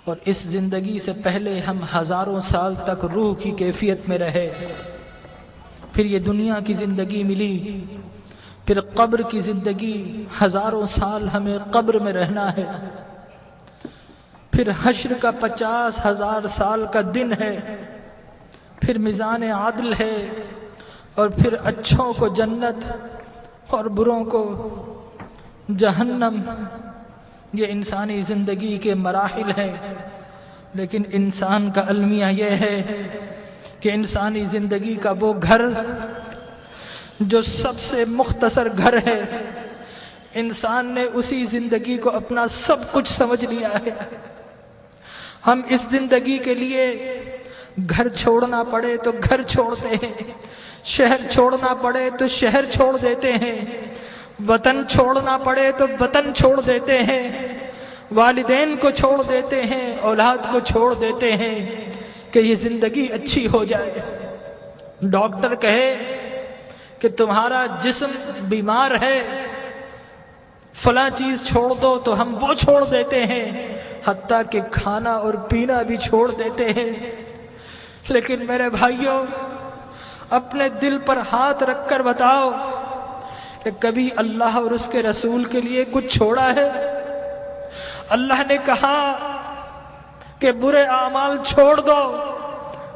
اور اس زندگی سے پہلے ہم ہزاروں سال تک روح کی کیفیت میں رہے، پھر یہ دنیا کی زندگی ملی، پھر قبر کی زندگی، ہزاروں سال ہمیں قبر میں رہنا ہے، پھر حشر کا 50,000 سال کا دن ہے، پھر میزان عدل ہے، اور پھر اچھوں کو جنت اور بروں کو جہنم۔ یہ انسانی زندگی کے مراحل ہیں، لیکن انسان کا المیہ یہ ہے کہ انسانی زندگی کا وہ گھر جو سب سے مختصر گھر ہے، انسان نے اسی زندگی کو اپنا سب کچھ سمجھ لیا ہے۔ ہم اس زندگی کے لیے گھر چھوڑنا پڑے تو گھر چھوڑتے ہیں، شہر چھوڑنا پڑے تو شہر چھوڑ دیتے ہیں، وطن چھوڑنا پڑے تو وطن چھوڑ دیتے ہیں، والدین کو چھوڑ دیتے ہیں، اولاد کو چھوڑ دیتے ہیں کہ یہ زندگی اچھی ہو جائے۔ ڈاکٹر کہے کہ تمہارا جسم بیمار ہے، فلاں چیز چھوڑ دو، تو ہم وہ چھوڑ دیتے ہیں، حتیٰ کہ کھانا اور پینا بھی چھوڑ دیتے ہیں۔ لیکن میرے بھائیوں، اپنے دل پر ہاتھ رکھ کر بتاؤ کہ کبھی اللہ اور اس کے رسول کے لیے کچھ چھوڑا ہے؟ اللہ نے کہا کہ برے اعمال چھوڑ دو،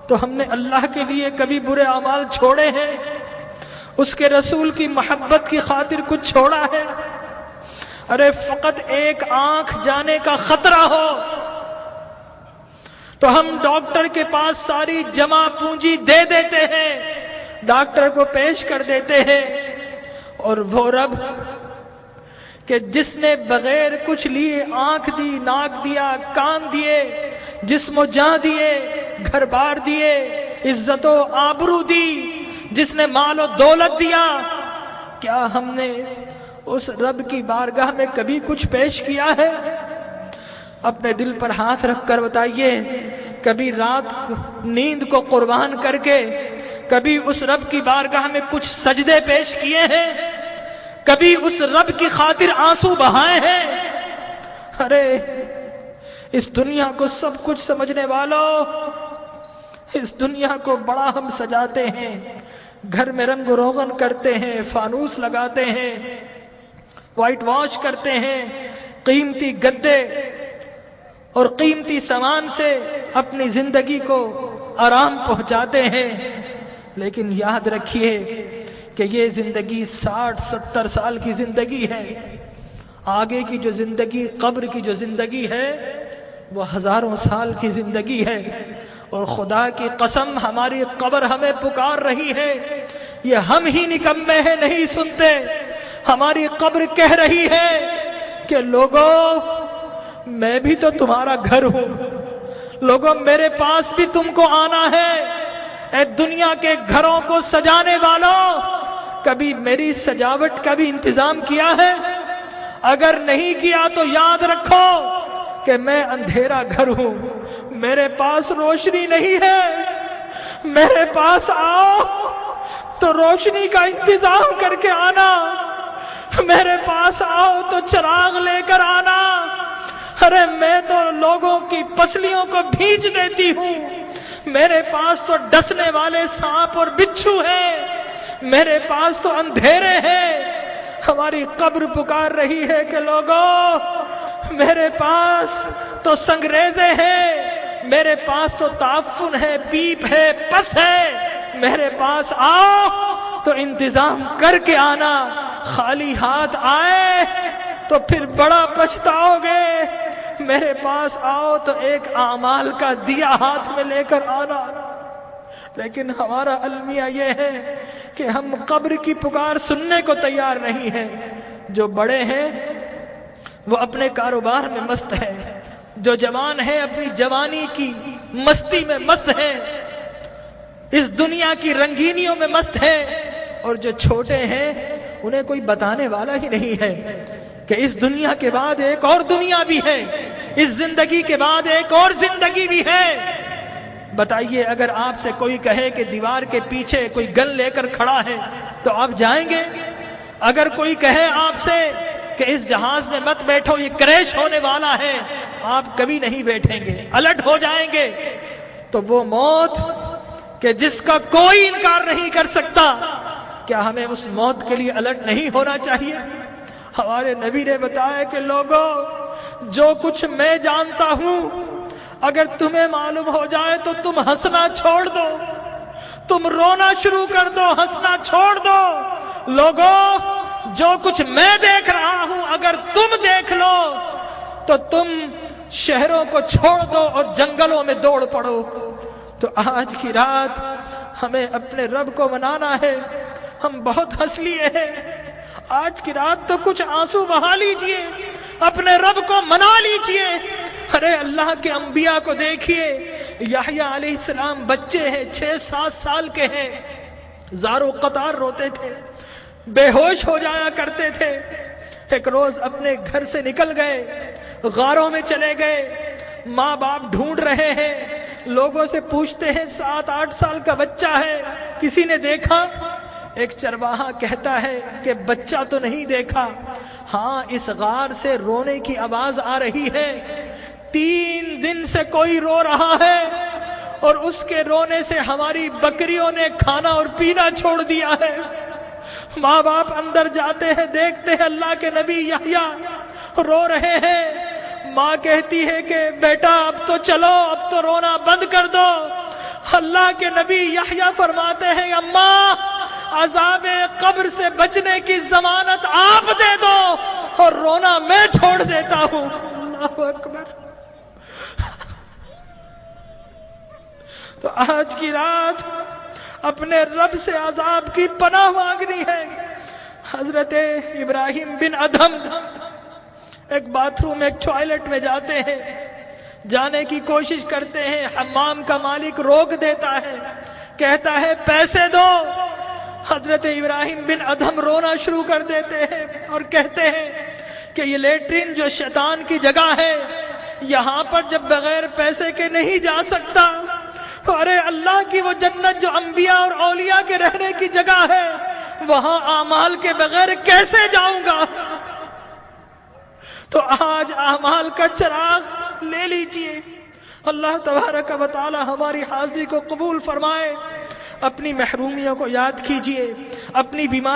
تو ہم نے اللہ کے لیے کبھی برے اعمال چھوڑے ہیں؟ اس کے رسول کی محبت کی خاطر کچھ چھوڑا ہے؟ ارے فقط ایک آنکھ جانے کا خطرہ ہو تو ہم ڈاکٹر کے پاس ساری جمع پونجی دے دیتے ہیں، ڈاکٹر کو پیش کر دیتے ہیں، اور وہ رب کہ جس نے بغیر کچھ لیے آنکھ دی، ناک دیا، کان دیے، جسم و جان دیے، گھر بار دیے، عزت و آبرو دی، جس نے مال و دولت دیا، کیا ہم نے اس رب کی بارگاہ میں کبھی کچھ پیش کیا ہے؟ اپنے دل پر ہاتھ رکھ کر بتائیے، کبھی رات نیند کو قربان کر کے کبھی اس رب کی بارگاہ میں کچھ سجدے پیش کیے ہیں؟ کبھی اس رب کی خاطر آنسو بہائے ہیں؟ ارے اس دنیا کو سب کچھ سمجھنے والوں، اس دنیا کو بڑا ہم سجاتے ہیں، گھر میں رنگ و روغن کرتے ہیں، فانوس لگاتے ہیں، وائٹ واش کرتے ہیں، قیمتی گدے اور قیمتی سامان سے اپنی زندگی کو آرام پہنچاتے ہیں، لیکن یاد رکھیے کہ یہ زندگی 60-70 سال کی زندگی ہے۔ آگے کی جو زندگی، قبر کی جو زندگی ہے، وہ ہزاروں سال کی زندگی ہے، اور خدا کی قسم ہماری قبر ہمیں پکار رہی ہے، یہ ہم ہی نکمے ہیں نہیں سنتے، ہماری قبر کہہ رہی ہے کہ لوگوں میں بھی تو تمہارا گھر ہوں، لوگوں میرے پاس بھی تم کو آنا ہے۔ اے دنیا کے گھروں کو سجانے والوں، کبھی میری سجاوٹ کا بھی انتظام کیا ہے؟ اگر نہیں کیا تو یاد رکھو کہ میں اندھیرا گھر ہوں، میرے پاس روشنی نہیں ہے، میرے پاس آؤ تو روشنی کا انتظام کر کے آنا، میرے پاس آؤ تو چراغ لے کر آنا۔ ارے میں تو لوگوں کی پسلیوں کو بھیج دیتی ہوں، میرے پاس تو ڈسنے والے سانپ اور بچھو ہیں، میرے پاس تو اندھیرے ہیں۔ ہماری قبر پکار رہی ہے کہ لوگوں میرے پاس تو سنگریزے ہیں، میرے پاس تو تعفن ہے، پیپ ہے، پس ہے، میرے پاس آؤ تو انتظام کر کے آنا، خالی ہاتھ آئے تو پھر بڑا پچھتاؤ گے، میرے پاس آؤ تو ایک اعمال کا دیا ہاتھ میں لے کر آنا۔ لیکن ہمارا المیہ یہ ہے کہ ہم قبر کی پکار سننے کو تیار نہیں ہیں۔ جو بڑے ہیں وہ اپنے کاروبار میں مست ہیں، جو جوان ہیں اپنی جوانی کی مستی میں مست ہیں، اس دنیا کی رنگینیوں میں مست ہیں، اور جو چھوٹے ہیں انہیں کوئی بتانے والا ہی نہیں ہے کہ اس دنیا کے بعد ایک اور دنیا بھی ہے، اس زندگی کے بعد ایک اور زندگی بھی ہے۔ بتائیے، اگر آپ سے کوئی کہے کہ دیوار کے پیچھے کوئی گن لے کر کھڑا ہے تو آپ جائیں گے؟ اگر کوئی کہے آپ سے کہ اس جہاز میں مت بیٹھو، یہ کریش ہونے والا ہے، آپ کبھی نہیں بیٹھیں گے، الٹ ہو جائیں گے۔ تو وہ موت کہ جس کا کوئی انکار نہیں کر سکتا، کیا ہمیں اس موت کے لیے الٹ نہیں ہونا چاہیے؟ ہمارے نبی نے بتایا کہ لوگوں، جو کچھ میں جانتا ہوں اگر تمہیں معلوم ہو جائے تو تم ہنسنا چھوڑ دو، تم رونا شروع کر دو، ہنسنا چھوڑ دو۔ لوگوں، جو کچھ میں دیکھ رہا ہوں اگر تم دیکھ لو تو تم شہروں کو چھوڑ دو اور جنگلوں میں دوڑ پڑو۔ تو آج کی رات ہمیں اپنے رب کو منانا ہے۔ ہم بہت ہنس لیے ہیں، آج کی رات تو کچھ آنسو بہا لیجئے، اپنے رب کو منا لیجئے۔ ارے اللہ کے انبیاء کو دیکھیے، یحییٰ علیہ السلام بچے ہیں، 6-7 سال کے ہیں، زارو قطار روتے تھے، بے ہوش ہو جایا کرتے تھے۔ ایک روز اپنے گھر سے نکل گئے، غاروں میں چلے گئے، ماں باپ ڈھونڈ رہے ہیں، لوگوں سے پوچھتے ہیں 7-8 سال کا بچہ ہے، کسی نے دیکھا؟ ایک چرواہا کہتا ہے کہ بچہ تو نہیں دیکھا، ہاں اس غار سے رونے کی آواز آ رہی ہے، 3 دن سے کوئی رو رہا ہے اور اس کے رونے سے ہماری بکریوں نے کھانا اور پینا چھوڑ دیا ہے۔ ماں باپ اندر جاتے ہیں، دیکھتے ہیں اللہ کے نبی یحییٰ رو رہے ہیں۔ ماں کہتی ہے کہ بیٹا اب تو چلو، اب تو رونا بند کر دو۔ اللہ کے نبی یحییٰ فرماتے ہیں اماں، عذاب قبر سے بچنے کی ضمانت آپ دے دو اور رونا میں چھوڑ دیتا ہوں۔ اللہ اکبر۔ تو آج کی رات اپنے رب سے عذاب کی پناہ مانگنی ہے۔ حضرت ابراہیم بن ادھم ایک باتھ روم، ایک ٹوائلٹ میں جاتے ہیں، جانے کی کوشش کرتے ہیں، حمام کا مالک روک دیتا ہے، کہتا ہے پیسے دو۔ حضرت ابراہیم بن ادھم رونا شروع کر دیتے ہیں اور کہتے ہیں کہ یہ لیٹرین جو شیطان کی جگہ ہے، یہاں پر جب بغیر پیسے کے نہیں جا سکتا، ارے اللہ کی وہ جنت جو انبیاء اور اولیاء کے رہنے کی جگہ ہے، وہاں اعمال کے بغیر کیسے جاؤں گا؟ تو آج اعمال کا چراغ لے لیجئے۔ اللہ تبارک و تعالی ہماری حاضری کو قبول فرمائے۔ اپنی محرومیوں کو یاد کیجئے، اپنی بیماری